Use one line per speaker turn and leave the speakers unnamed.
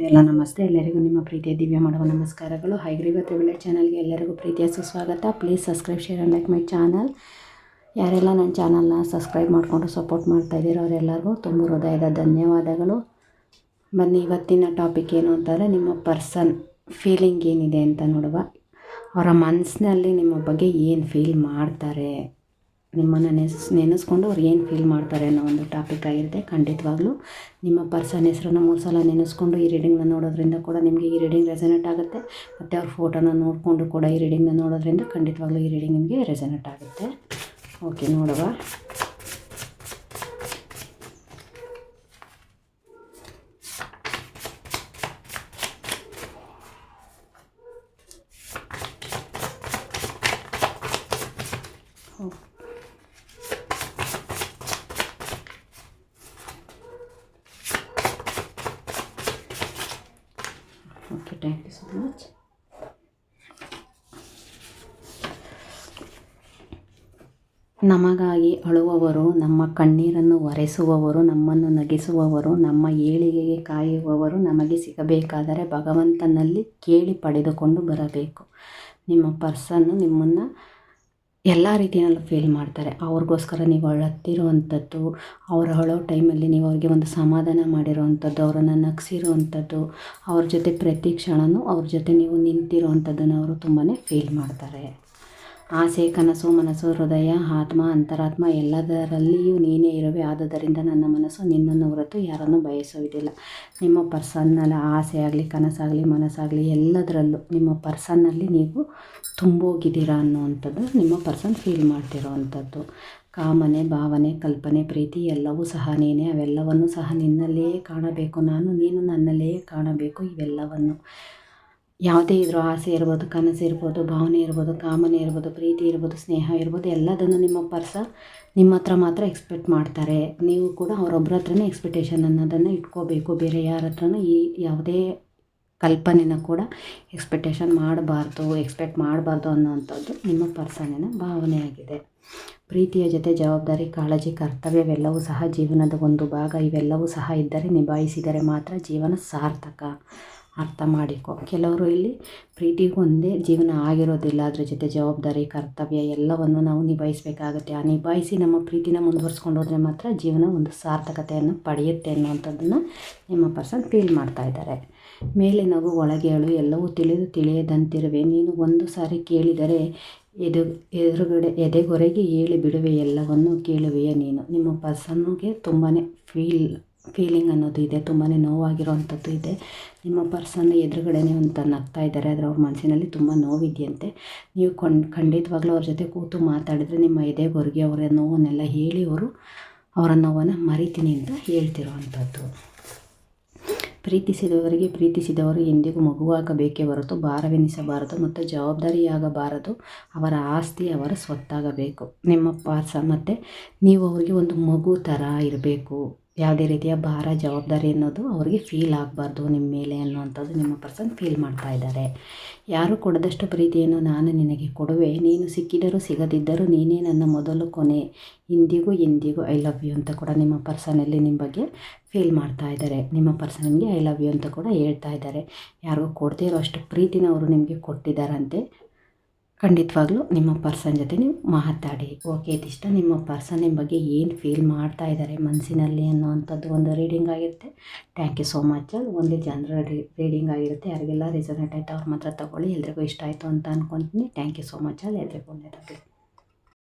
ಎಲ್ಲ ನಮಸ್ತೆ. ಎಲ್ಲರಿಗೂ ನಿಮ್ಮ ಪ್ರೀತಿಯ ದಿವ್ಯ ಮಾಡುವ ನಮಸ್ಕಾರಗಳು. ಹೈಗ್ರೀವ ತ್ರಿವಿಲೇಜ್ ಚಾನಲ್ಗೆ ಎಲ್ಲರಿಗೂ ಪ್ರೀತಿಯ ಸುಸ್ವಾಗತ. Please subscribe, share and like my channel. ಯಾರೆಲ್ಲ ನನ್ನ ಚಾನಲ್ನ ಸಬ್ಸ್ಕ್ರೈಬ್ ಮಾಡಿಕೊಂಡು ಸಪೋರ್ಟ್ ಮಾಡ್ತಾಯಿದ್ದೀರೋ ಅವರೆಲ್ಲರಿಗೂ ತುಂಬ ಹೃದಯದ ಧನ್ಯವಾದಗಳು. ಬನ್ನಿ, ಇವತ್ತಿನ ಟಾಪಿಕ್ ಏನು ಅಂತಂದರೆ, ನಿಮ್ಮ ಪರ್ಸನ್ ಫೀಲಿಂಗ್ ಏನಿದೆ ಅಂತ ನೋಡುವ. ಅವರ ಮನಸ್ಸಿನಲ್ಲಿ ನಿಮ್ಮ ಬಗ್ಗೆ ಏನು ಫೀಲ್ ಮಾಡ್ತಾರೆ, ನಿಮ್ಮನ್ನು ನೆನೆಸ್ಕೊಂಡು ಅವ್ರು ಏನು ಫೀಲ್ ಮಾಡ್ತಾರೆ ಅನ್ನೋ ಒಂದು ಟಾಪಿಕ್ ಆಗಿರುತ್ತೆ. ಖಂಡಿತವಾಗ್ಲೂ ನಿಮ್ಮ ಪರ್ಸನ್ ಹೆಸರನ್ನು 3 ಸಲ ನೆನೆಸ್ಕೊಂಡು ಈ ರೀಡಿಂಗ್ನ ನೋಡೋದ್ರಿಂದ ಕೂಡ ನಿಮಗೆ ಈ ರೀಡಿಂಗ್ ರೆಸನೇಟ್ ಆಗುತ್ತೆ. ಮತ್ತು ಅವ್ರ ಫೋಟೋನ ನೋಡಿಕೊಂಡು ಕೂಡ ಈ ರೀಡಿಂಗ್ನ ನೋಡೋದ್ರಿಂದ ಖಂಡಿತವಾಗ್ಲೂ ಈ ರೀಡಿಂಗ್ ನಿಮಗೆ ರೆಸನೇಟ್ ಆಗುತ್ತೆ. ಓಕೆ, ನೋಡುವ. Okay, thank you so much. ನಮಗಾಗಿ ಅಳುವವರು, ನಮ್ಮ ಕಣ್ಣೀರನ್ನು ಒರೆಸುವವರು, ನಮ್ಮನ್ನು ನಗಿಸುವವರು, ನಮ್ಮ ಏಳಿಗೆಗೆ ಕಾಯುವವರು ನಮಗೆ ಸಿಗಬೇಕಾದರೆ ಭಗವಂತನಲ್ಲಿ ಕೇಳಿ ಪಡೆದುಕೊಂಡು ಬರಬೇಕು. ನಿಮ್ಮ ಪರ್ಸನ್ನು ನಿಮ್ಮನ್ನು ಎಲ್ಲ ರೀತಿಯಲ್ಲೂ ಫೀಲ್ ಮಾಡ್ತಾರೆ. ಅವ್ರಿಗೋಸ್ಕರ ನೀವು ಅಳುತ್ತಿರುವಂಥದ್ದು, ಅವ್ರು ಅಳೋ ಟೈಮಲ್ಲಿ ನೀವು ಅವ್ರಿಗೆ ಒಂದು ಸಮಾಧಾನ ಮಾಡಿರೋವಂಥದ್ದು, ಅವರನ್ನು ನಗಿಸಿರುವಂಥದ್ದು, ಅವ್ರ ಜೊತೆ ಪ್ರತಿ ಕ್ಷಣವೂ ಅವ್ರ ಜೊತೆ ನೀವು ನಿಂತಿರುವಂಥದ್ದನ್ನು ಅವರು ತುಂಬಾ ಫೀಲ್ ಮಾಡ್ತಾರೆ. ಆಸೆ, ಕನಸು, ಮನಸ್ಸು, ಹೃದಯ, ಆತ್ಮ, ಅಂತರಾತ್ಮ ಎಲ್ಲದರಲ್ಲಿಯೂ ನೀನೇ ಇರುವೆ. ಆದುದರಿಂದ ನನ್ನ ಮನಸ್ಸು ನಿನ್ನನ್ನು ಹೊರತು ಯಾರನ್ನು ಬಯಸುವುದಿಲ್ಲ. ನಿಮ್ಮ ಪರ್ಸನ್ನಲ್ಲಿ ಆಸೆ ಆಗಲಿ, ಕನಸಾಗಲಿ, ಮನಸ್ಸಾಗಲಿ ಎಲ್ಲದರಲ್ಲೂ ನಿಮ್ಮ ಪರ್ಸನ್ನಲ್ಲಿ ನೀವು ತುಂಬೋಗಿದ್ದೀರಾ ಅನ್ನುವಂಥದ್ದು ನಿಮ್ಮ ಪರ್ಸನ್ ಫೀಲ್ ಮಾಡ್ತಿರೋವಂಥದ್ದು. ಕಾಮನೆ, ಭಾವನೆ, ಕಲ್ಪನೆ, ಪ್ರೀತಿ ಎಲ್ಲವೂ ಸಹ ನೀನೇ. ಅವೆಲ್ಲವನ್ನೂ ಸಹ ನಿನ್ನಲ್ಲೇ ಕಾಣಬೇಕು ನಾನು, ನೀನು ನನ್ನಲ್ಲೇ ಕಾಣಬೇಕು. ಇವೆಲ್ಲವನ್ನು ಯಾವುದೇ ಇದ್ರೂ ಆಸೆ ಇರ್ಬೋದು, ಕನಸು ಇರ್ಬೋದು, ಭಾವನೆ ಇರ್ಬೋದು, ಕಾಮನೆ ಇರ್ಬೋದು, ಪ್ರೀತಿ ಇರ್ಬೋದು, ಸ್ನೇಹ ಇರ್ಬೋದು, ಎಲ್ಲದನ್ನು ನಿಮ್ಮ ನಿಮ್ಮ ಹತ್ರ ಮಾತ್ರ ಎಕ್ಸ್ಪೆಕ್ಟ್ ಮಾಡ್ತಾರೆ. ನೀವು ಕೂಡ ಅವರೊಬ್ಬರ ಹತ್ರನೇ ಎಕ್ಸ್ಪೆಕ್ಟೇಷನ್ ಅನ್ನೋದನ್ನು ಇಟ್ಕೋಬೇಕು. ಬೇರೆ ಯಾರ ಹತ್ರನೂ ಈ ಯಾವುದೇ ಕಲ್ಪನೆನ ಕೂಡ ಎಕ್ಸ್ಪೆಕ್ಟ್ ಮಾಡಬಾರ್ದು ಅನ್ನೋವಂಥದ್ದು ನಿಮ್ಮ ಪರ್ಸನ್ನಿನ ಭಾವನೆಯಾಗಿದೆ. ಪ್ರೀತಿಯ ಜೊತೆ ಜವಾಬ್ದಾರಿ, ಕಾಳಜಿ, ಕರ್ತವ್ಯವೆಲ್ಲವೂ ಸಹ ಜೀವನದ ಒಂದು ಭಾಗ. ಇವೆಲ್ಲವೂ ಸಹ ಇದ್ದರೆ, ನಿಭಾಯಿಸಿದರೆ ಮಾತ್ರ ಜೀವನ ಸಾರ್ಥಕ. ಅರ್ಥ ಮಾಡಿಕೊ. ಕೆಲವರು ಇಲ್ಲಿ ಪ್ರೀತಿಗೂ ಒಂದೇ ಜೀವನ ಆಗಿರೋದಿಲ್ಲ. ಅದ್ರ ಜೊತೆ ಜವಾಬ್ದಾರಿ, ಕರ್ತವ್ಯ ಎಲ್ಲವನ್ನು ನಾವು ನಿಭಾಯಿಸಬೇಕಾಗುತ್ತೆ. ಆ ನಿಭಾಯಿಸಿ ನಮ್ಮ ಪ್ರೀತಿನ ಮುಂದುವರ್ಸ್ಕೊಂಡು ಹೋದರೆ ಮಾತ್ರ ಜೀವನ ಒಂದು ಸಾರ್ಥಕತೆಯನ್ನು ಪಡೆಯುತ್ತೆ ಅನ್ನೋವಂಥದ್ದನ್ನು ನಿಮ್ಮ ಪರ್ಸನ್ ಫೀಲ್ ಮಾಡ್ತಾ ಇದ್ದಾರೆ. ಮೇಲೆ ನಗು, ಒಳಗೆ ಅಳು, ಎಲ್ಲವೂ ತಿಳಿಯದಂತಿರುವೆ. ನೀನು ಒಂದು ಸಾರಿ ಕೇಳಿದರೆ ಎದುರುಗಡೆ ಎದೆಗೊರೆಗೆ ಹೇಳಿ ಬಿಡುವೆ, ಎಲ್ಲವನ್ನು ಕೇಳುವೆಯ ನೀನು. ನಿಮ್ಮ ಪರ್ಸನ್ಗೆ ತುಂಬಾ ಫೀಲಿಂಗ್ ಅನ್ನೋದು ಇದೆ, ತುಂಬಾ ನೋವಾಗಿರೋವಂಥದ್ದು ಇದೆ. ನಿಮ್ಮ ಪರ್ಸನ್ ಎದುರುಗಡೆನೇ ಅಂತ ನಗ್ತಾ ಇದ್ದಾರೆ, ಆದರೆ ಅವ್ರ ಮನಸ್ಸಿನಲ್ಲಿ ತುಂಬ ನೋವಿದೆಯಂತೆ. ನೀವು ಖಂಡಿತವಾಗ್ಲೂ ಅವ್ರ ಜೊತೆ ಕೂತು ಮಾತಾಡಿದರೆ ನಿಮ್ಮ ಎದೆಗೊರೆಗೆ ಅವರ ನೋವನ್ನೆಲ್ಲ ಹೇಳಿ ಅವರ ನೋವನ್ನು ಮರಿತೀನಿ ಅಂತ ಹೇಳ್ತಿರೋವಂಥದ್ದು. ಪ್ರೀತಿಸಿದವರಿಗೆ ಪ್ರೀತಿಸಿದವರು ಎಂದಿಗೂ ಮಗುವಾಗಬೇಕೇ ಹೊರತು ಭಾರವೆನಿಸಬಾರದು ಮತ್ತು ಜವಾಬ್ದಾರಿಯಾಗಬಾರದು. ಅವರ ಆಸ್ತಿ ಅವರ ಸ್ವತ್ತಾಗಬೇಕು. ನಿಮ್ಮ ಪರ್ಸನ್ ಮತ್ತು ನೀವು ಅವರಿಗೆ ಒಂದು ಮಗು ಥರ ಇರಬೇಕು. ಯಾವುದೇ ರೀತಿಯ ಭಾರ, ಜವಾಬ್ದಾರಿ ಅನ್ನೋದು ಅವರಿಗೆ ಫೀಲ್ ಆಗಬಾರ್ದು ನಿಮ್ಮ ಮೇಲೆ ಅನ್ನುವಂಥದ್ದು ನಿಮ್ಮ ಪರ್ಸನ್ ಫೀಲ್ ಮಾಡ್ತಾ ಇದ್ದಾರೆ. ಯಾರು ಕೊಡದಷ್ಟು ಪ್ರೀತಿಯನ್ನು ನಾನು ನಿನಗೆ ಕೊಡುವೆ. ನೀನು ಸಿಕ್ಕಿದರೂ ಸಿಗದಿದ್ದರೂ ನೀನೇ ನನ್ನ ಮೊದಲು ಕೊನೆ. ಇಂದಿಗೂ ಎಂದಿಗೂ ಐ ಲವ್ ಯು ಅಂತ ಕೂಡ ನಿಮ್ಮ ಪರ್ಸನಲ್ಲಿ ನಿಮ್ಮ ಬಗ್ಗೆ ಫೀಲ್ ಮಾಡ್ತಾ ಇದ್ದಾರೆ. ನಿಮ್ಮ ಪರ್ಸನ್ ನಿಮಗೆ ಐ ಲವ್ ಯು ಅಂತ ಕೂಡ ಹೇಳ್ತಾ ಇದ್ದಾರೆ. ಯಾರಿಗೂ ಕೊಡದೇ ಇರೋ ಅಷ್ಟು ಪ್ರೀತಿನ ಅವರು ನಿಮಗೆ ಕೊಟ್ಟಿದ್ದಾರಂತೆ. ಖಂಡಿತವಾಗ್ಲೂ ನಿಮ್ಮ ಪರ್ಸನ್ ಜೊತೆ ನೀವು ಮಾತಾಡಿ. ಓಕೆ, ಇದಿಷ್ಟ ನಿಮ್ಮ ಪರ್ಸನ್ ನಿಮ್ಮ ಬಗ್ಗೆ ಏನು ಫೀಲ್ ಮಾಡ್ತಾ ಇದ್ದಾರೆ ಮನಸ್ಸಿನಲ್ಲಿ ಅನ್ನೋವಂಥದ್ದು ಒಂದು ರೀಡಿಂಗ್ ಆಗಿರುತ್ತೆ. Thank you so much. ಒಂದು ಜನರಲ್ ರೀಡಿಂಗ್ ಆಗಿರುತ್ತೆ. ಯಾರಿಗೆಲ್ಲ ರೆಸನೇಟ್ ಆಯಿತು ಅವ್ರು ಮಾತ್ರ ತಗೊಳ್ಳಿ. ಎಲ್ರಿಗೂ ಇಷ್ಟ ಆಯಿತು ಅಂತ ಅಂದ್ಕೊತೀನಿ. Thank you so much. ಎಲ್ರಿಗೂ ಒಳ್ಳೆಯದಾಗಲಿ.